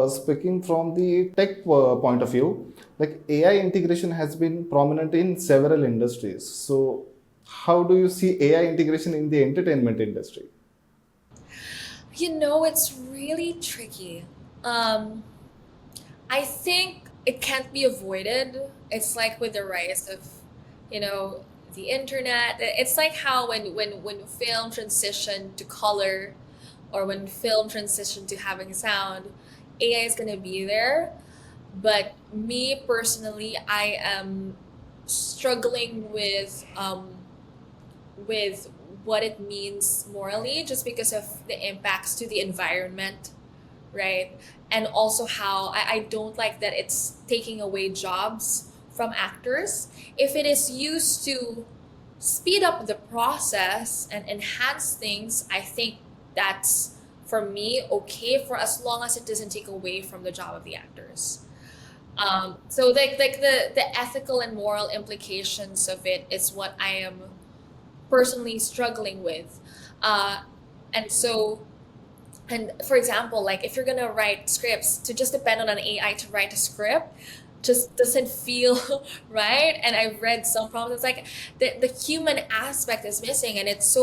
speaking from the tech point of view, like AI integration has been prominent in several industries. So, how do you see AI integration in the entertainment industry? It's really tricky. Um, I think it can't be avoided. It's like with the rise of, you know, the internet. It's like how when film transitioned to color or when film transitioned to having sound, AI is gonna be there. But me personally, I am struggling with what it means morally just because of the impacts to the environment, right? And also how I don't like that it's taking away jobs from actors. If it is used to speed up the process and enhance things, I think that's for me okay for as long as it doesn't take away from the job of the actors. So like the ethical and moral implications of it is what I am personally struggling with. Uh, and so, and for example, like if you're gonna write scripts, to just depend on an AI to write a script just doesn't feel right. And I've read some problems. It's like the human aspect is missing, and it's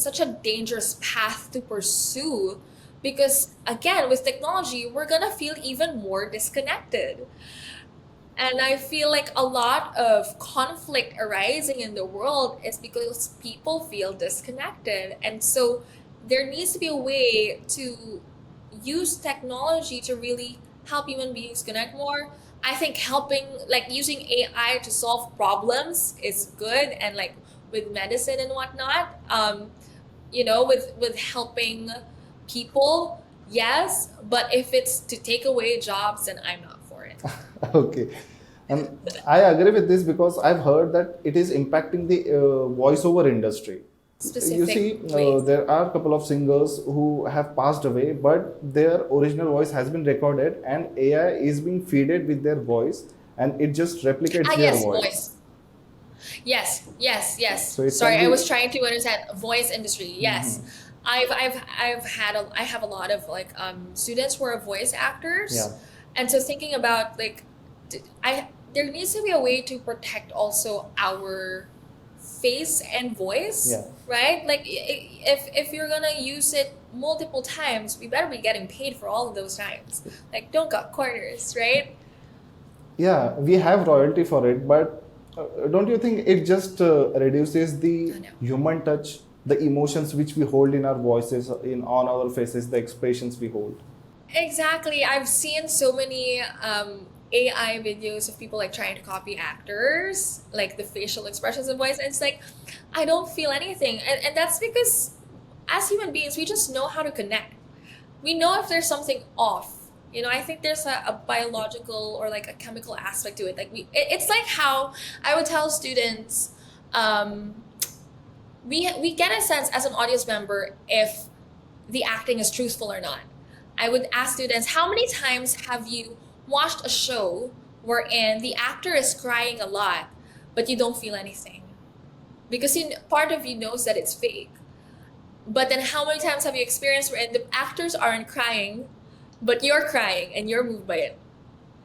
such a dangerous path to pursue because again, with technology, we're gonna feel even more disconnected. And I feel like a lot of conflict arising in the world is because people feel disconnected. And so there needs to be a way to use technology to really help human beings connect more. I think helping, like using AI to solve problems is good, and like with medicine and whatnot, with helping people, yes, but if it's to take away jobs, then I'm not for it. Okay. And I agree with this because I've heard that it is impacting the voiceover industry. You Specific see, ways. there are a couple of singers who have passed away, but their original voice has been recorded and AI is being fed with their voice and it just replicates Ah, their yes, voice. voice. Yes, yes, yes. So it Sorry, can I be. was trying to understand voice industry. Yes, I've had a lot of like students who are voice Yeah. actors, and so thinking about like, there needs to be a way to protect also our face and Yeah. voice, right? Like if you're gonna use it multiple times, we better be getting paid for all of those times. Like don't cut corners, right? Yeah, we have royalty for it, but don't you think it just reduces the I know. human touch, the emotions which we hold in our voices, in on our faces, the expressions we hold? Exactly. I've seen so many AI videos of people like trying to copy actors, like the facial expressions and voice. And it's like, I don't feel anything. And that's because as human beings, we just know how to connect. We know if there's something off. I think there's a biological or like a chemical aspect to it. Like it's like how I would tell students, um, we get a sense as an audience member if the acting is truthful or not. I would ask students, how many times have you watched a show wherein the actor is crying a lot, but you don't feel anything? Because part of you knows that it's fake. But then how many times have you experienced wherein the actors aren't crying, but you're crying and you're moved by it?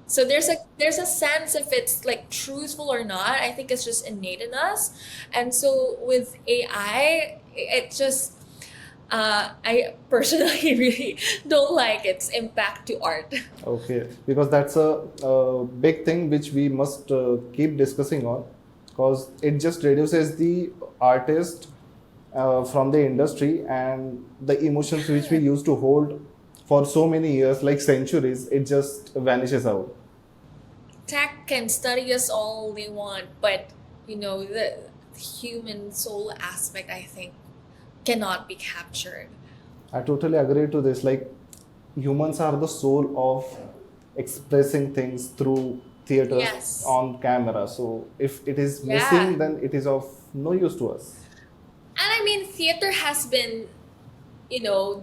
So there's a sense if it's like truthful or not. I think it's just innate in us. And so with AI, it just I personally really don't like its impact to art. Okay, because that's a big thing which we must keep discussing on, because it just reduces the artist from the industry and the emotions which we Yeah. used to hold for so many years, like centuries, it just vanishes out. Tech can study us all they want, but the human soul aspect, I think, cannot be captured. I totally agree to this. Like, humans are the soul of expressing things through theaters Yes. on camera. So if it is Yeah. missing, then it is of no use to us. And I mean, theater has been,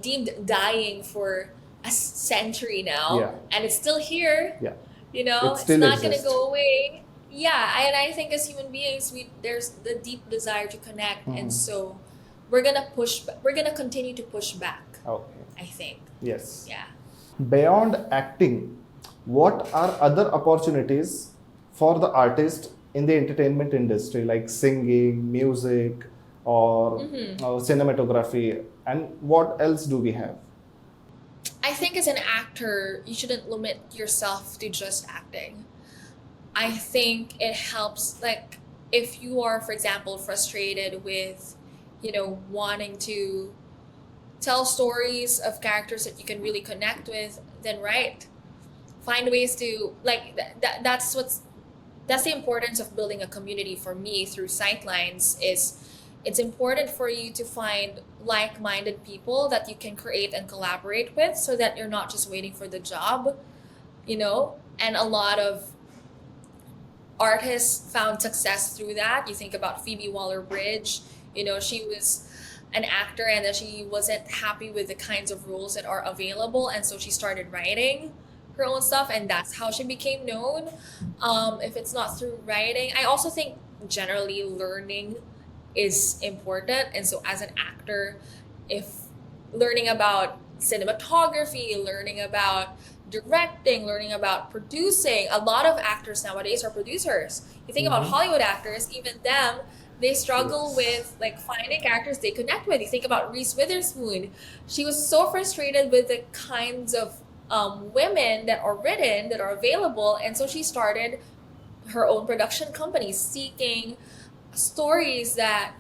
deemed dying for a century now, Yeah, and it's still here. yeah. It It's still not gonna exists. go away. Yeah, and I think as human beings, there's the deep desire to connect, and Mhm. so we're gonna continue to push back. Okay. I think. Yes. Yeah. Beyond acting, what are other opportunities for the artist in the entertainment industry, like singing, music, or cinematography, and what else do we have? I think as an actor, you shouldn't limit yourself to just acting. I think it helps, like, if you are, for example, frustrated with, wanting to tell stories of characters that you can really connect with, then write. Find ways to, like, that's the importance of building a community for me through Sightlines is it's important for you to find like-minded people that you can create and collaborate with so that you're not just waiting for the job, and a lot of artists found success through that. You think about Phoebe Waller-Bridge, she was an actor and then she wasn't happy with the kinds of roles that are available, and so she started writing her own stuff, and that's how she became known. If it's not through writing, I also think generally learning is important, and so as an actor, if learning about cinematography, learning about directing, learning about producing, a lot of actors nowadays are producers. You think about Hollywood actors, even them, they struggle with like finding characters they connect with. You think about Reese Witherspoon. She was so frustrated with the kinds of women that are written, that are available, and so she started her own production company seeking stories that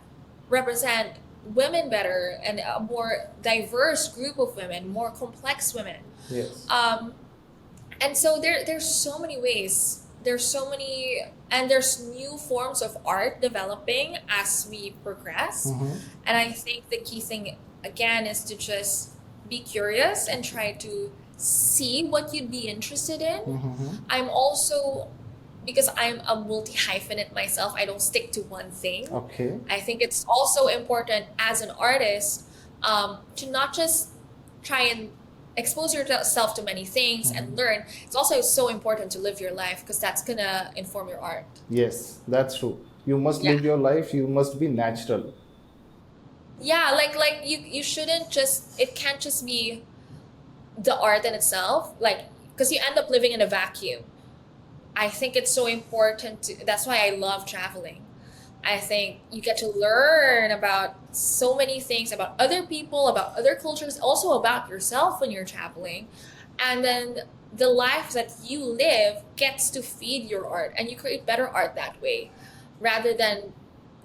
represent women better and a more diverse group of women, more complex women. Yes. And so there's so many ways. There's so many, and there's new forms of art developing as we progress. And I think the key thing again is to just be curious and try to see what you'd be interested in. I'm also, because I'm a multi-hyphenate myself, I don't stick to one thing. Okay. I think it's also important as an artist to not just try and expose yourself to many things and learn. It's also so important to live your life because that's gonna inform your art. Yes, that's true. You must Yeah. live your life, you must be natural. Yeah, like you shouldn't just, it can't just be the art in itself, like, because you end up living in a vacuum. I think it's so important to, that's why I love traveling. I think you get to learn about so many things about other people, about other cultures, also about yourself when you're traveling. And then the life that you live gets to feed your art, and you create better art that way rather than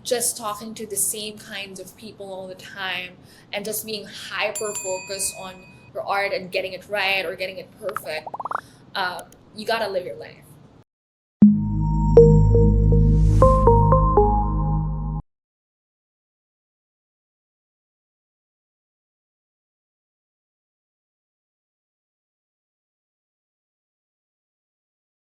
just talking to the same kinds of people all the time and just being hyper focused on your art and getting it right or getting it perfect. You gotta live your life.